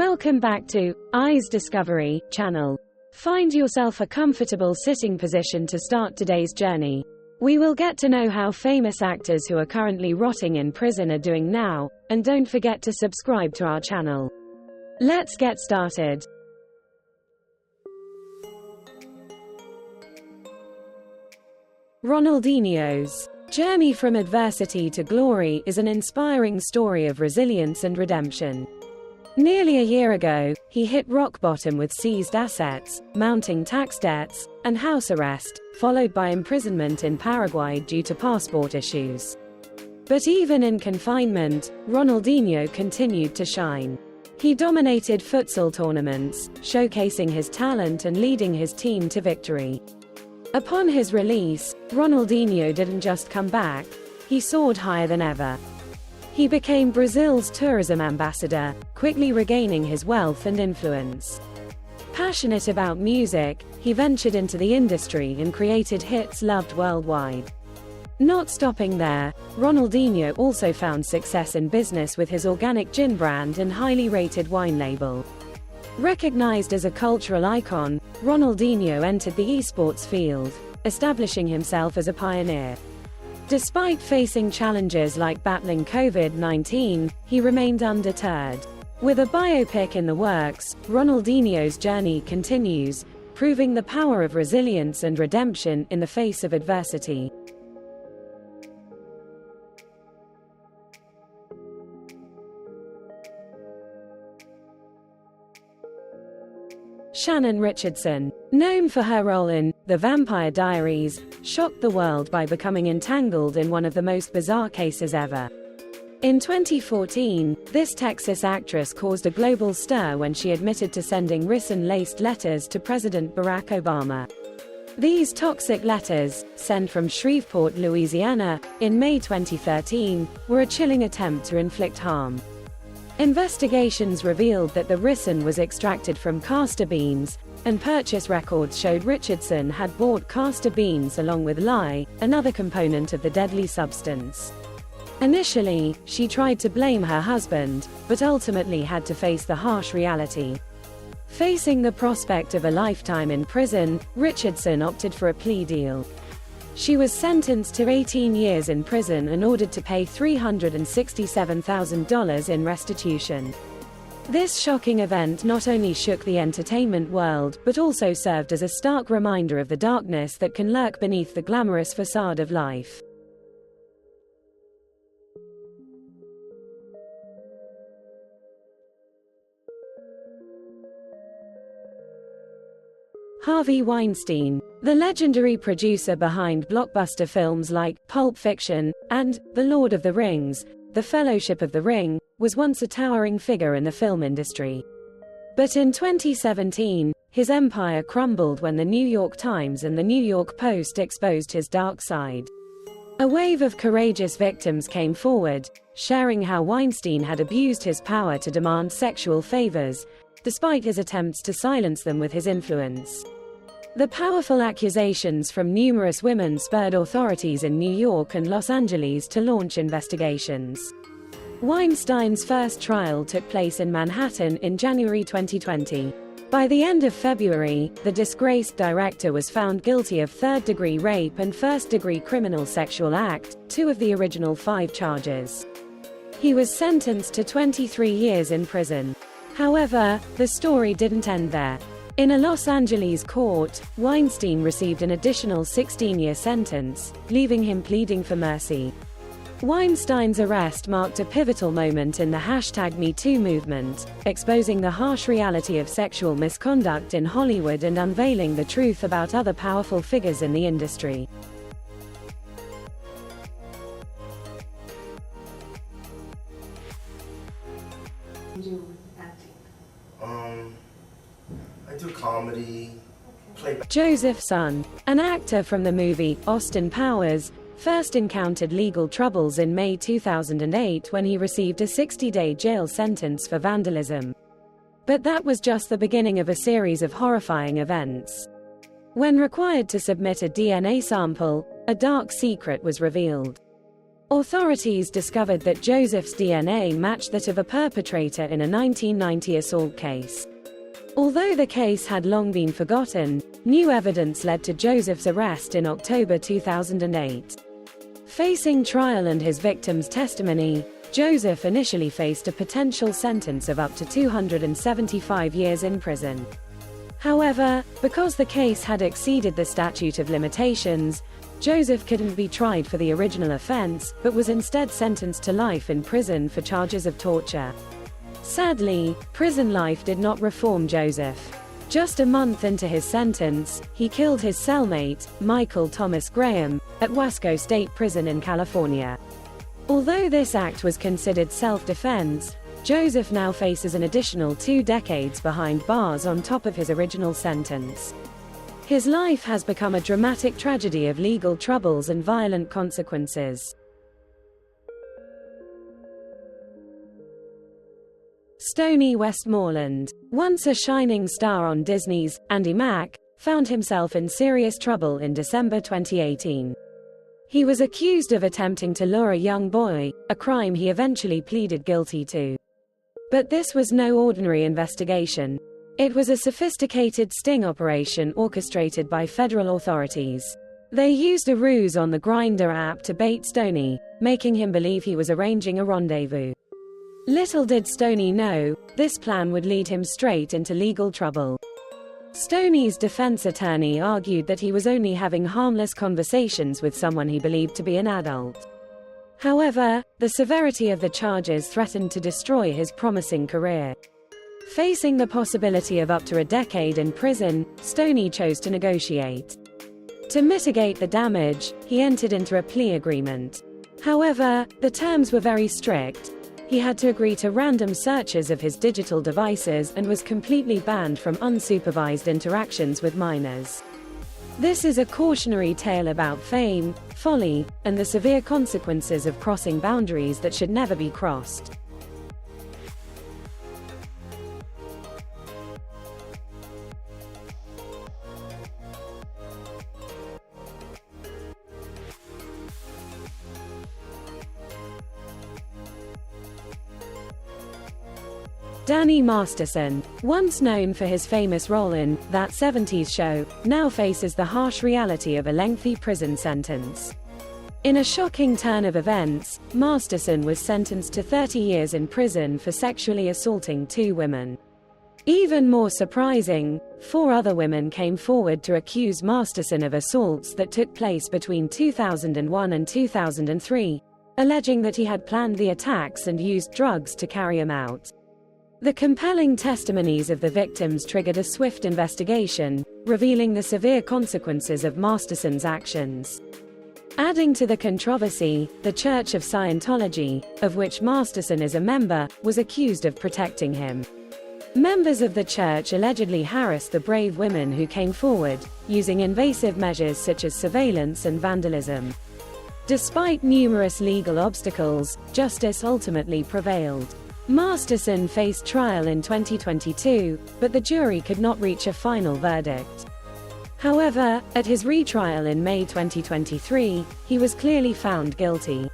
Welcome back to Eyes Discovery channel. Find yourself a comfortable sitting position to start today's journey. We will get to know how famous actors who are currently rotting in prison are doing now, and don't forget to subscribe to our channel. Let's get started. Ronaldinho's journey from adversity to glory is an inspiring story of resilience and redemption. Nearly a year ago, he hit rock bottom with seized assets, mounting tax debts, and house arrest, followed by imprisonment in Paraguay due to passport issues. But even in confinement, Ronaldinho continued to shine. He dominated futsal tournaments, showcasing his talent and leading his team to victory. Upon his release, Ronaldinho didn't just come back, he soared higher than ever. He became Brazil's tourism ambassador, quickly regaining his wealth and influence. Passionate about music, he ventured into the industry and created hits loved worldwide. Not stopping there, Ronaldinho also found success in business with his organic gin brand and highly rated wine label. Recognized as a cultural icon, Ronaldinho entered the esports field, establishing himself as a pioneer. Despite facing challenges like battling COVID-19, he remained undeterred. With a biopic in the works, Ronaldinho's journey continues, proving the power of resilience and redemption in the face of adversity. Shannon Richardson, known for her role in The Vampire Diaries, shocked the world by becoming entangled in one of the most bizarre cases ever. In 2014, this Texas actress caused a global stir when she admitted to sending ricin-laced letters to President Barack Obama. These toxic letters, sent from Shreveport, Louisiana, in May 2013, were a chilling attempt to inflict harm. Investigations revealed that the ricin was extracted from castor beans, and purchase records showed Richardson had bought castor beans along with lye, another component of the deadly substance. Initially, she tried to blame her husband, but ultimately had to face the harsh reality. Facing the prospect of a lifetime in prison, Richardson opted for a plea deal. She was sentenced to 18 years in prison and ordered to pay $367,000 in restitution. This shocking event not only shook the entertainment world but also served as a stark reminder of the darkness that can lurk beneath the glamorous facade of life. Harvey Weinstein, the legendary producer behind blockbuster films like Pulp Fiction and The Lord of the Rings, The Fellowship of the Ring, was once a towering figure in the film industry. But in 2017, his empire crumbled when the New York Times and the New York Post exposed his dark side. A wave of courageous victims came forward, sharing how Weinstein had abused his power to demand sexual favors, despite his attempts to silence them with his influence. The powerful accusations from numerous women spurred authorities in New York and Los Angeles to launch investigations. Weinstein's first trial took place in Manhattan in January 2020. By the end of February, the disgraced director was found guilty of third-degree rape and first-degree criminal sexual act, 2 of the original 5 charges. He was sentenced to 23 years in prison. However, the story didn't end there. In a Los Angeles court, Weinstein received an additional 16-year sentence, leaving him pleading for mercy. Weinstein's arrest marked a pivotal moment in the #MeToo movement, exposing the harsh reality of sexual misconduct in Hollywood and unveiling the truth about other powerful figures in the industry. I do comedy, playback. Joseph Sun, an actor from the movie Austin Powers, first encountered legal troubles in May 2008 when he received a 60-day jail sentence for vandalism. But that was just the beginning of a series of horrifying events. When required to submit a DNA sample, a dark secret was revealed. Authorities discovered that Joseph's DNA matched that of a perpetrator in a 1990 assault case. Although the case had long been forgotten, new evidence led to Joseph's arrest in October 2008. Facing trial and his victim's testimony, Joseph initially faced a potential sentence of up to 275 years in prison. However, because the case had exceeded the statute of limitations, Joseph couldn't be tried for the original offense, but was instead sentenced to life in prison for charges of torture. Sadly, prison life did not reform Joseph. Just a month into his sentence, he killed his cellmate, Michael Thomas Graham, at Wasco State Prison in California. Although this act was considered self-defense, Joseph now faces an additional 2 decades behind bars on top of his original sentence. His life has become a dramatic tragedy of legal troubles and violent consequences. Stoney Westmoreland, once a shining star on Disney's Andy Mack, found himself in serious trouble in December 2018. He was accused of attempting to lure a young boy, a crime he eventually pleaded guilty to. But this was no ordinary investigation. It was a sophisticated sting operation orchestrated by federal authorities. They used a ruse on the Grindr app to bait Stoney, making him believe he was arranging a rendezvous. Little did Stoney know, this plan would lead him straight into legal trouble. Stoney's defense attorney argued that he was only having harmless conversations with someone he believed to be an adult. However, the severity of the charges threatened to destroy his promising career. Facing the possibility of up to a decade in prison, Stoney chose to negotiate. To mitigate the damage, he entered into a plea agreement. However, the terms were very strict. He had to agree to random searches of his digital devices and was completely banned from unsupervised interactions with minors. This is a cautionary tale about fame, folly, and the severe consequences of crossing boundaries that should never be crossed. Danny Masterson, once known for his famous role in That 70s Show, now faces the harsh reality of a lengthy prison sentence. In a shocking turn of events, Masterson was sentenced to 30 years in prison for sexually assaulting 2 women. Even more surprising, 4 other women came forward to accuse Masterson of assaults that took place between 2001 and 2003, alleging that he had planned the attacks and used drugs to carry them out. The compelling testimonies of the victims triggered a swift investigation, revealing the severe consequences of Masterson's actions. Adding to the controversy, the Church of Scientology, of which Masterson is a member, was accused of protecting him. Members of the church allegedly harassed the brave women who came forward, using invasive measures such as surveillance and vandalism. Despite numerous legal obstacles, justice ultimately prevailed. Masterson faced trial in 2022, but the jury could not reach a final verdict. However, at his retrial in May 2023, he was clearly found guilty.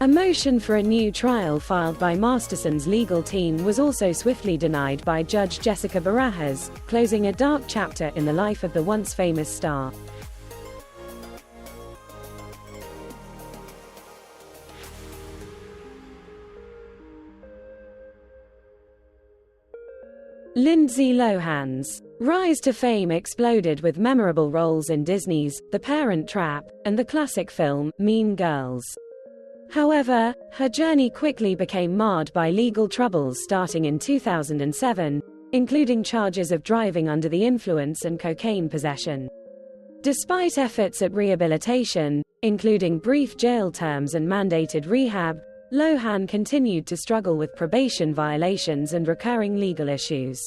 A motion for a new trial filed by Masterson's legal team was also swiftly denied by Judge Jessica Barajas, closing a dark chapter in the life of the once famous star. Lindsay Lohan's rise to fame exploded with memorable roles in Disney's The Parent Trap and the classic film Mean Girls. However, her journey quickly became marred by legal troubles starting in 2007, including charges of driving under the influence and cocaine possession. Despite efforts at rehabilitation, including brief jail terms and mandated rehab, Lohan continued to struggle with probation violations and recurring legal issues.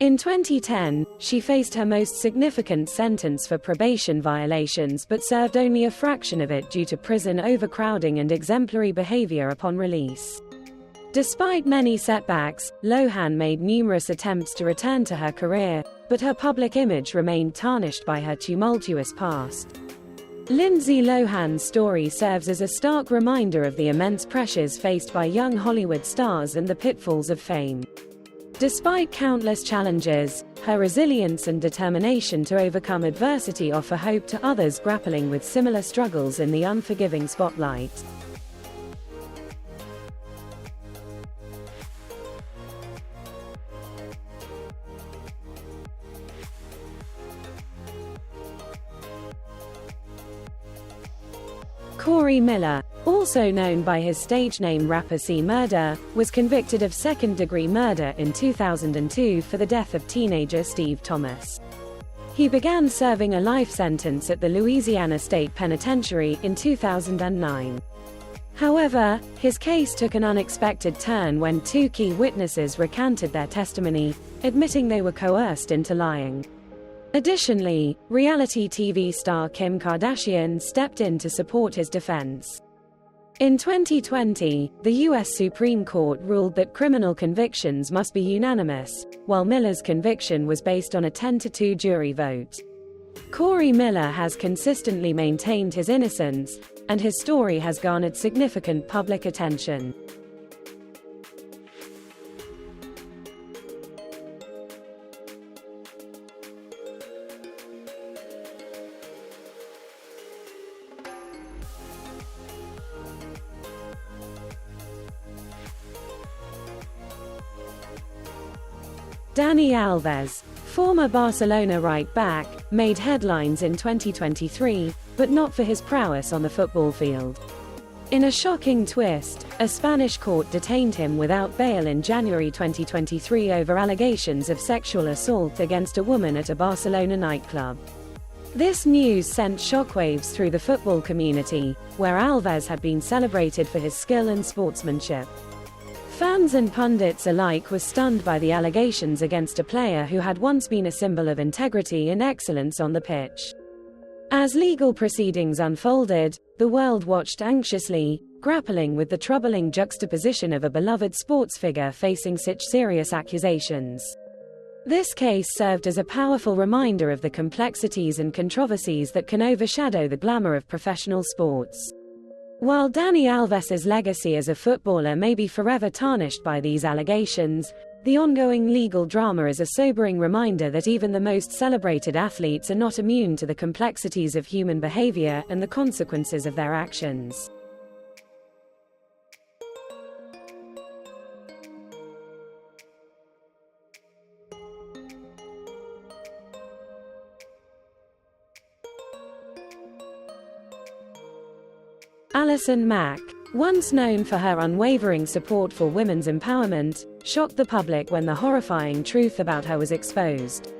In 2010, she faced her most significant sentence for probation violations but served only a fraction of it due to prison overcrowding and exemplary behavior upon release. Despite many setbacks, Lohan made numerous attempts to return to her career, but her public image remained tarnished by her tumultuous past. Lindsay Lohan's story serves as a stark reminder of the immense pressures faced by young Hollywood stars and the pitfalls of fame. Despite countless challenges, her resilience and determination to overcome adversity offer hope to others grappling with similar struggles in the unforgiving spotlight. Corey Miller, also known by his stage name rapper C Murder, was convicted of second-degree murder in 2002 for the death of teenager Steve Thomas. He began serving a life sentence at the Louisiana State Penitentiary in 2009. However, his case took an unexpected turn when two key witnesses recanted their testimony, admitting they were coerced into lying. Additionally, reality TV star Kim Kardashian stepped in to support his defense. In 2020, the U.S. Supreme Court ruled that criminal convictions must be unanimous, while Miller's conviction was based on a 10-2 jury vote. Corey Miller has consistently maintained his innocence, and his story has garnered significant public attention. Dani Alves, former Barcelona right-back, made headlines in 2023, but not for his prowess on the football field. In a shocking twist, a Spanish court detained him without bail in January 2023 over allegations of sexual assault against a woman at a Barcelona nightclub. This news sent shockwaves through the football community, where Alves had been celebrated for his skill and sportsmanship. Fans and pundits alike were stunned by the allegations against a player who had once been a symbol of integrity and excellence on the pitch. As legal proceedings unfolded, the world watched anxiously, grappling with the troubling juxtaposition of a beloved sports figure facing such serious accusations. This case served as a powerful reminder of the complexities and controversies that can overshadow the glamour of professional sports. While Dani Alves's legacy as a footballer may be forever tarnished by these allegations, the ongoing legal drama is a sobering reminder that even the most celebrated athletes are not immune to the complexities of human behavior and the consequences of their actions. Allison Mack, once known for her unwavering support for women's empowerment, shocked the public when the horrifying truth about her was exposed.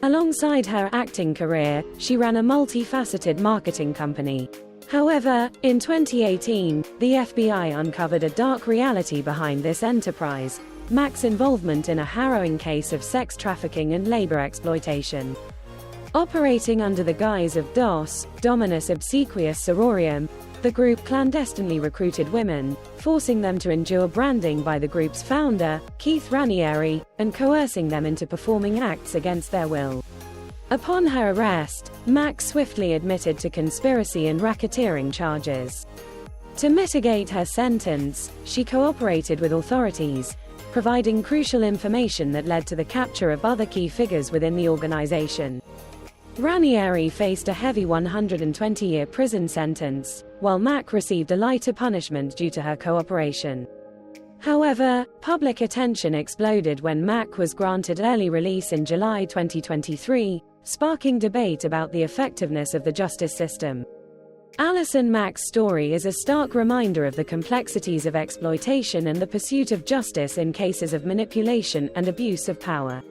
Alongside her acting career, she ran a multifaceted marketing company. However, in 2018, the FBI uncovered a dark reality behind this enterprise: Mack's involvement in a harrowing case of sex trafficking and labor exploitation. Operating under the guise of DOS, Dominus Obsequious Sororium, the group clandestinely recruited women, forcing them to endure branding by the group's founder, Keith Raniere, and coercing them into performing acts against their will. Upon her arrest, Mack swiftly admitted to conspiracy and racketeering charges. To mitigate her sentence, she cooperated with authorities, providing crucial information that led to the capture of other key figures within the organization. Raniere faced a heavy 120-year prison sentence, while Mack received a lighter punishment due to her cooperation. However, public attention exploded when Mack was granted early release in July 2023, sparking debate about the effectiveness of the justice system. Allison Mack's story is a stark reminder of the complexities of exploitation and the pursuit of justice in cases of manipulation and abuse of power.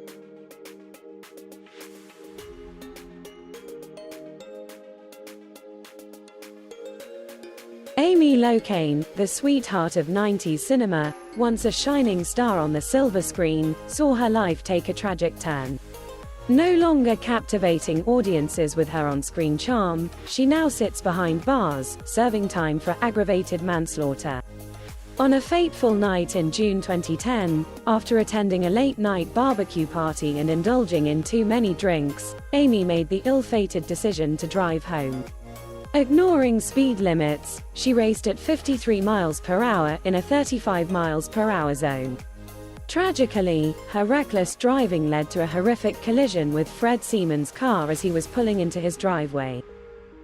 Amy Locane, the sweetheart of 90s cinema, once a shining star on the silver screen, saw her life take a tragic turn. No longer captivating audiences with her on-screen charm, she now sits behind bars, serving time for aggravated manslaughter. On a fateful night in June 2010, after attending a late-night barbecue party and indulging in too many drinks, Amy made the ill-fated decision to drive home. Ignoring speed limits, she raced at 53 miles per hour in a 35 miles per hour zone. Tragically, her reckless driving led to a horrific collision with Fred Seaman's car as he was pulling into his driveway.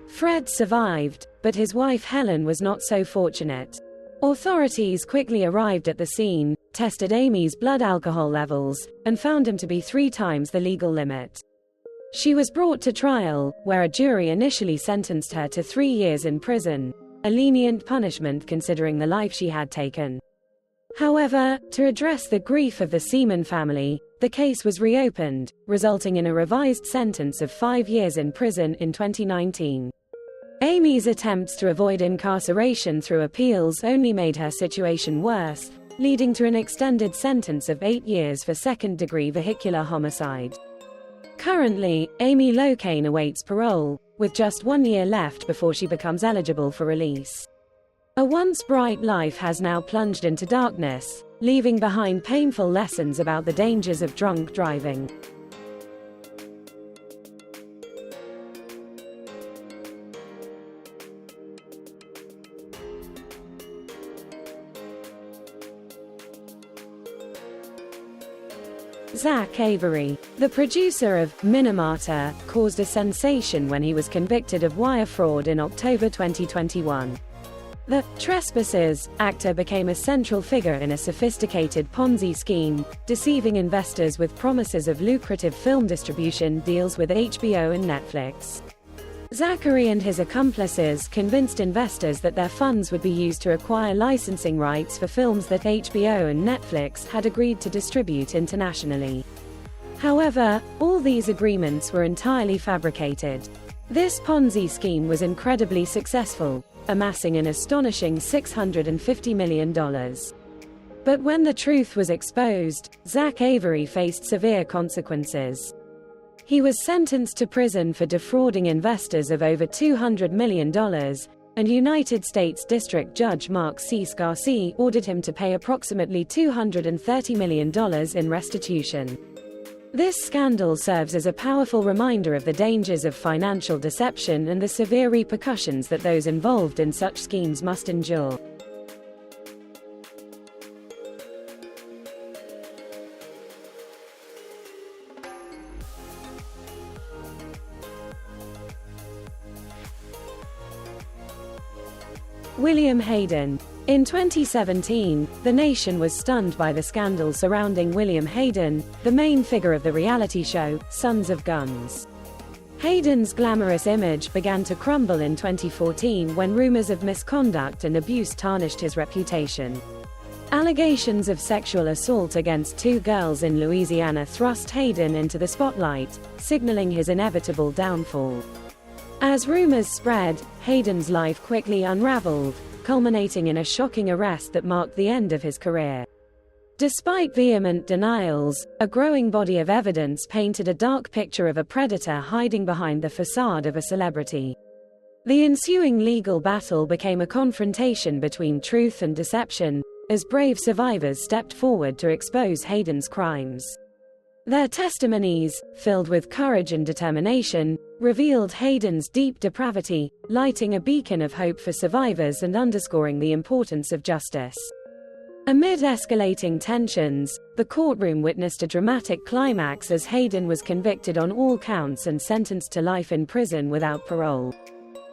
Fred survived, but his wife Helen was not so fortunate. Authorities quickly arrived at the scene, tested Amy's blood alcohol levels, and found him to be 3 times the legal limit. She was brought to trial, where a jury initially sentenced her to 3 years in prison, a lenient punishment considering the life she had taken. However, to address the grief of the Seaman family, the case was reopened, resulting in a revised sentence of 5 years in prison in 2019. Amy's attempts to avoid incarceration through appeals only made her situation worse, leading to an extended sentence of 8 years for second-degree vehicular homicide. Currently, Amy Locane awaits parole, with just 1 year left before she becomes eligible for release. A once bright life has now plunged into darkness, leaving behind painful lessons about the dangers of drunk driving. Zach Avery, the producer of Minamata, caused a sensation when he was convicted of wire fraud in October 2021. The Trespassers actor became a central figure in a sophisticated Ponzi scheme, deceiving investors with promises of lucrative film distribution deals with HBO and Netflix. Zachary and his accomplices convinced investors that their funds would be used to acquire licensing rights for films that HBO and Netflix had agreed to distribute internationally. However, all these agreements were entirely fabricated. This Ponzi scheme was incredibly successful, amassing an astonishing $650 million. But when the truth was exposed, Zach Avery faced severe consequences. He was sentenced to prison for defrauding investors of over $200 million, and United States District Judge Mark C. Scarsi ordered him to pay approximately $230 million in restitution. This scandal serves as a powerful reminder of the dangers of financial deception and the severe repercussions that those involved in such schemes must endure. William Hayden. In 2017, the nation was stunned by the scandal surrounding William Hayden, the main figure of the reality show, Sons of Guns. Hayden's glamorous image began to crumble in 2014 when rumors of misconduct and abuse tarnished his reputation. Allegations of sexual assault against 2 girls in Louisiana thrust Hayden into the spotlight, signaling his inevitable downfall. As rumors spread, Hayden's life quickly unraveled, culminating in a shocking arrest that marked the end of his career. Despite vehement denials, a growing body of evidence painted a dark picture of a predator hiding behind the facade of a celebrity. The ensuing legal battle became a confrontation between truth and deception, as brave survivors stepped forward to expose Hayden's crimes. Their testimonies, filled with courage and determination, revealed Hayden's deep depravity, lighting a beacon of hope for survivors and underscoring the importance of justice. Amid escalating tensions, the courtroom witnessed a dramatic climax as Hayden was convicted on all counts and sentenced to life in prison without parole.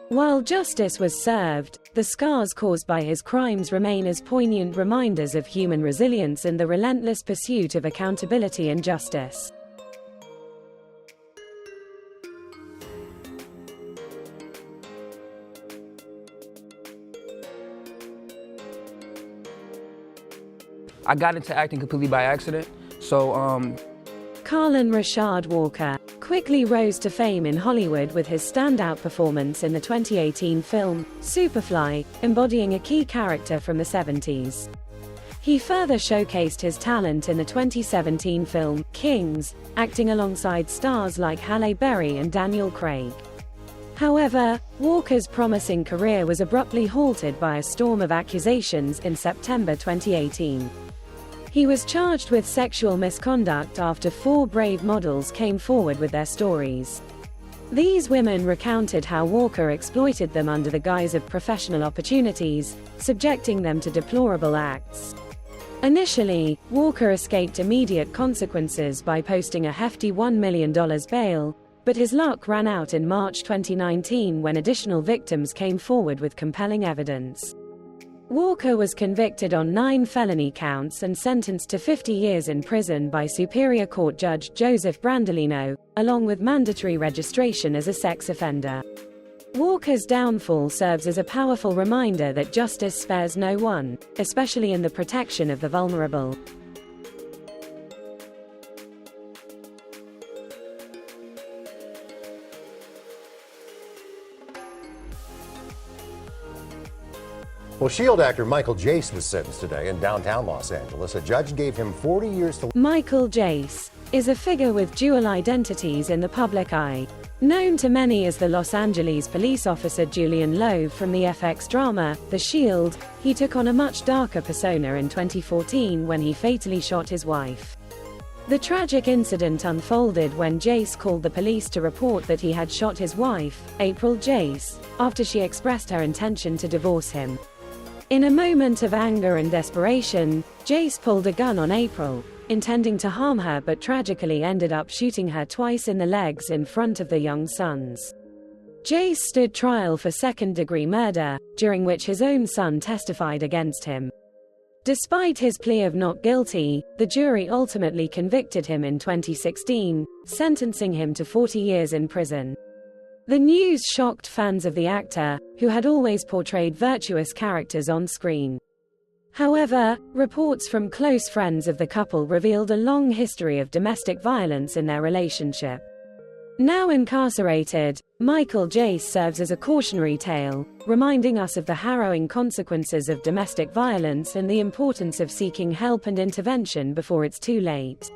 While justice was served, the scars caused by his crimes remain as poignant reminders of human resilience and the relentless pursuit of accountability and justice. I got into acting completely by accident, Carlin Rashad Walker quickly rose to fame in Hollywood with his standout performance in the 2018 film, Superfly, embodying a key character from the 70s. He further showcased his talent in the 2017 film, Kings, acting alongside stars like Halle Berry and Daniel Craig. However, Walker's promising career was abruptly halted by a storm of accusations in September 2018. He was charged with sexual misconduct after 4 brave models came forward with their stories. These women recounted how Walker exploited them under the guise of professional opportunities, subjecting them to deplorable acts. Initially, Walker escaped immediate consequences by posting a hefty $1 million bail, but his luck ran out in March 2019 when additional victims came forward with compelling evidence. Walker was convicted on 9 felony counts and sentenced to 50 years in prison by Superior Court Judge Joseph Brandolino, along with mandatory registration as a sex offender. Walker's downfall serves as a powerful reminder that justice spares no one, especially in the protection of the vulnerable. Well, Shield actor Michael Jace was sentenced today in downtown Los Angeles. A judge gave him 40 years to... Michael Jace is a figure with dual identities in the public eye. Known to many as the Los Angeles police officer Julian Lowe from the FX drama, The Shield, he took on a much darker persona in 2014 when he fatally shot his wife. The tragic incident unfolded when Jace called the police to report that he had shot his wife, April Jace, after she expressed her intention to divorce him. In a moment of anger and desperation, Jace pulled a gun on April, intending to harm her but tragically ended up shooting her twice in the legs in front of the young sons. Jace stood trial for second-degree murder, during which his own son testified against him. Despite his plea of not guilty, the jury ultimately convicted him in 2016, sentencing him to 40 years in prison. The news shocked fans of the actor, who had always portrayed virtuous characters on screen. However, reports from close friends of the couple revealed a long history of domestic violence in their relationship. Now incarcerated, Michael Jace serves as a cautionary tale, reminding us of the harrowing consequences of domestic violence and the importance of seeking help and intervention before it's too late.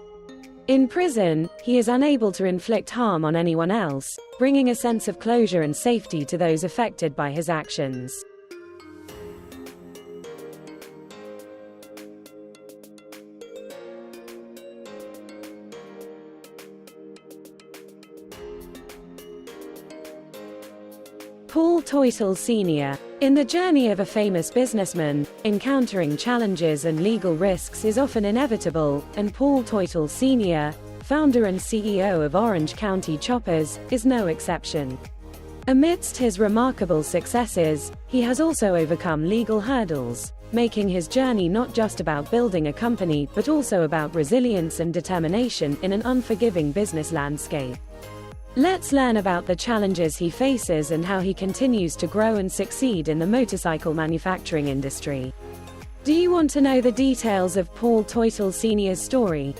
In prison, he is unable to inflict harm on anyone else, bringing a sense of closure and safety to those affected by his actions. Paul Teutul Sr. In the journey of a famous businessman, encountering challenges and legal risks is often inevitable, and Paul Teutul Sr., founder and CEO of Orange County Choppers, is no exception. Amidst his remarkable successes, he has also overcome legal hurdles, making his journey not just about building a company but also about resilience and determination in an unforgiving business landscape. Let's learn about the challenges he faces and how he continues to grow and succeed in the motorcycle manufacturing industry. Do you want to know the details of Paul Teutul Sr.'s story?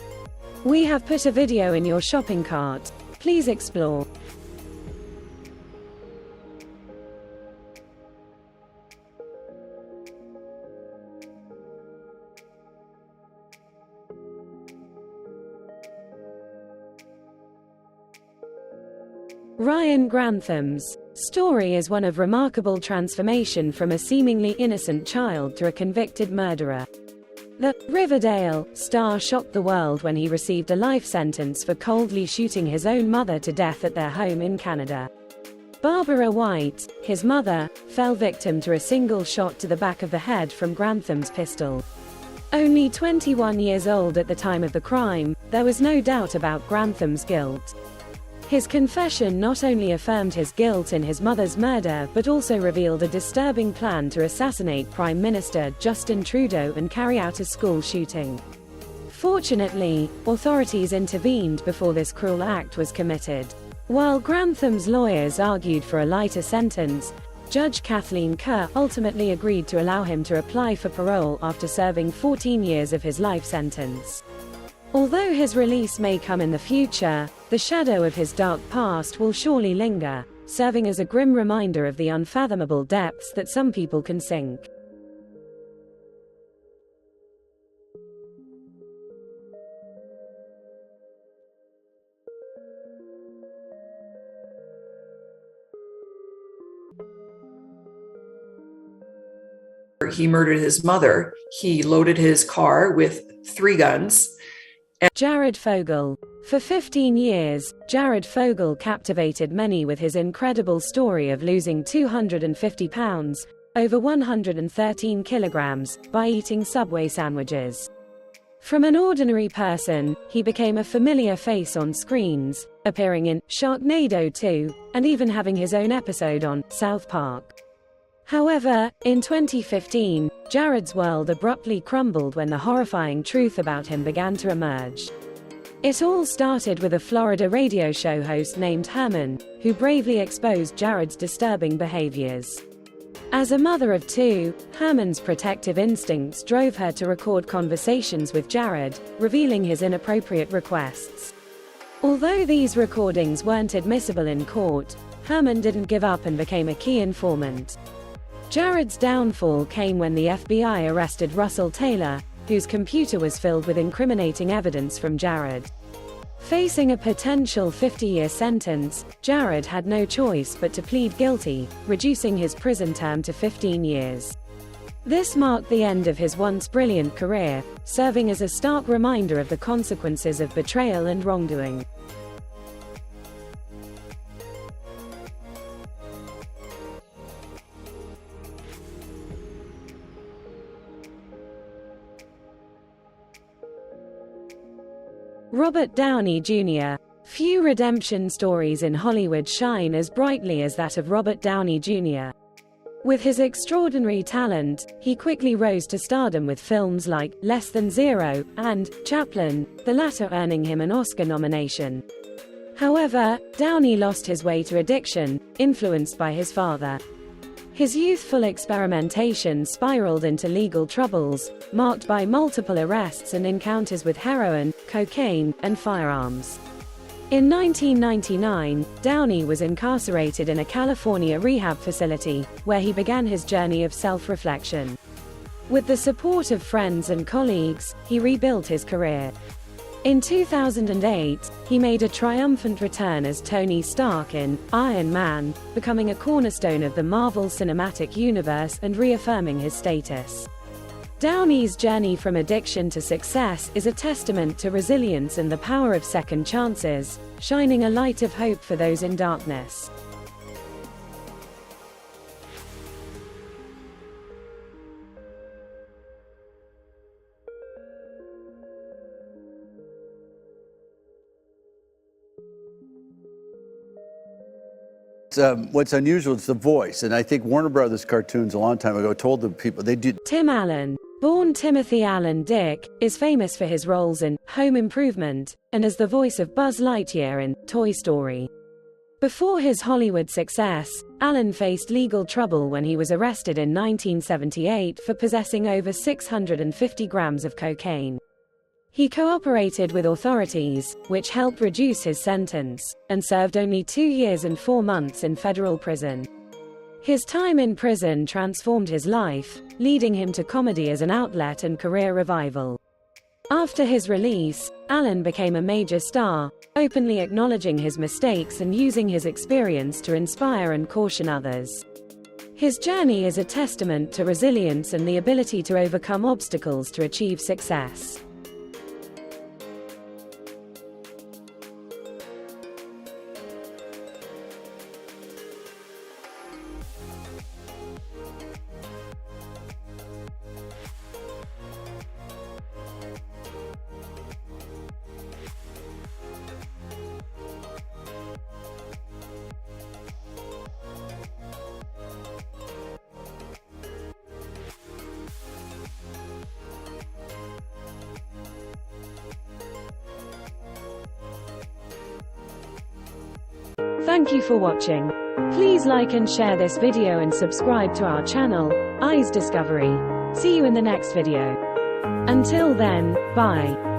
We have put a video in your shopping cart. Please explore. Ryan Grantham's story is one of remarkable transformation from a seemingly innocent child to a convicted murderer. The Riverdale star shocked the world when he received a life sentence for coldly shooting his own mother to death at their home in Canada. Barbara White, his mother, fell victim to a single shot to the back of the head from Grantham's pistol. Only 21 years old at the time of the crime, there was no doubt about Grantham's guilt. His confession not only affirmed his guilt in his mother's murder but also revealed a disturbing plan to assassinate Prime Minister Justin Trudeau and carry out a school shooting. Fortunately, authorities intervened before this cruel act was committed. While Grantham's lawyers argued for a lighter sentence, Judge Kathleen Kerr ultimately agreed to allow him to apply for parole after serving 14 years of his life sentence. Although his release may come in the future, the shadow of his dark past will surely linger, serving as a grim reminder of the unfathomable depths that some people can sink. He murdered his mother. He loaded his car with 3 guns Jared Fogle. For 15 years, Jared Fogle captivated many with his incredible story of losing 250 pounds, over 113 kilograms, by eating Subway sandwiches. From an ordinary person, he became a familiar face on screens, appearing in Sharknado 2, and even having his own episode on South Park. However, in 2015, Jared's world abruptly crumbled when the horrifying truth about him began to emerge. It all started with a Florida radio show host named Herman, who bravely exposed Jared's disturbing behaviors. As a mother of two, Herman's protective instincts drove her to record conversations with Jared, revealing his inappropriate requests. Although these recordings weren't admissible in court, Herman didn't give up and became a key informant. Jared's downfall came when the FBI arrested Russell Taylor, whose computer was filled with incriminating evidence from Jared. Facing a potential 50-year sentence, Jared had no choice but to plead guilty, reducing his prison term to 15 years. This marked the end of his once brilliant career, serving as a stark reminder of the consequences of betrayal and wrongdoing. Robert Downey Jr. Few redemption stories in Hollywood shine as brightly as that of Robert Downey Jr. With his extraordinary talent, he quickly rose to stardom with films like Less Than Zero and Chaplin, the latter earning him an Oscar nomination. However, Downey lost his way to addiction, influenced by his father. His youthful experimentation spiraled into legal troubles, marked by multiple arrests and encounters with heroin, cocaine, and firearms. In 1999, Downey was incarcerated in a California rehab facility, where he began his journey of self-reflection. With the support of friends and colleagues, he rebuilt his career. In 2008, he made a triumphant return as Tony Stark in Iron Man, becoming a cornerstone of the Marvel Cinematic Universe and reaffirming his status. Downey's journey from addiction to success is a testament to resilience and the power of second chances, shining a light of hope for those in darkness. What's unusual is the voice, and I think Warner Brothers cartoons a long time ago told the people they did. Tim Allen, born Timothy Allen Dick, is famous for his roles in Home Improvement, and as the voice of Buzz Lightyear in Toy Story. Before his Hollywood success, Allen faced legal trouble when he was arrested in 1978 for possessing over 650 grams of cocaine. He cooperated with authorities, which helped reduce his sentence, and served only 2 years and 4 months in federal prison. His time in prison transformed his life, leading him to comedy as an outlet and career revival. After his release, Allen became a major star, openly acknowledging his mistakes and using his experience to inspire and caution others. His journey is a testament to resilience and the ability to overcome obstacles to achieve success. Thank you for watching. Please like and share this video and subscribe to our channel, Eyes Discovery. See you in the next video. Until then, bye.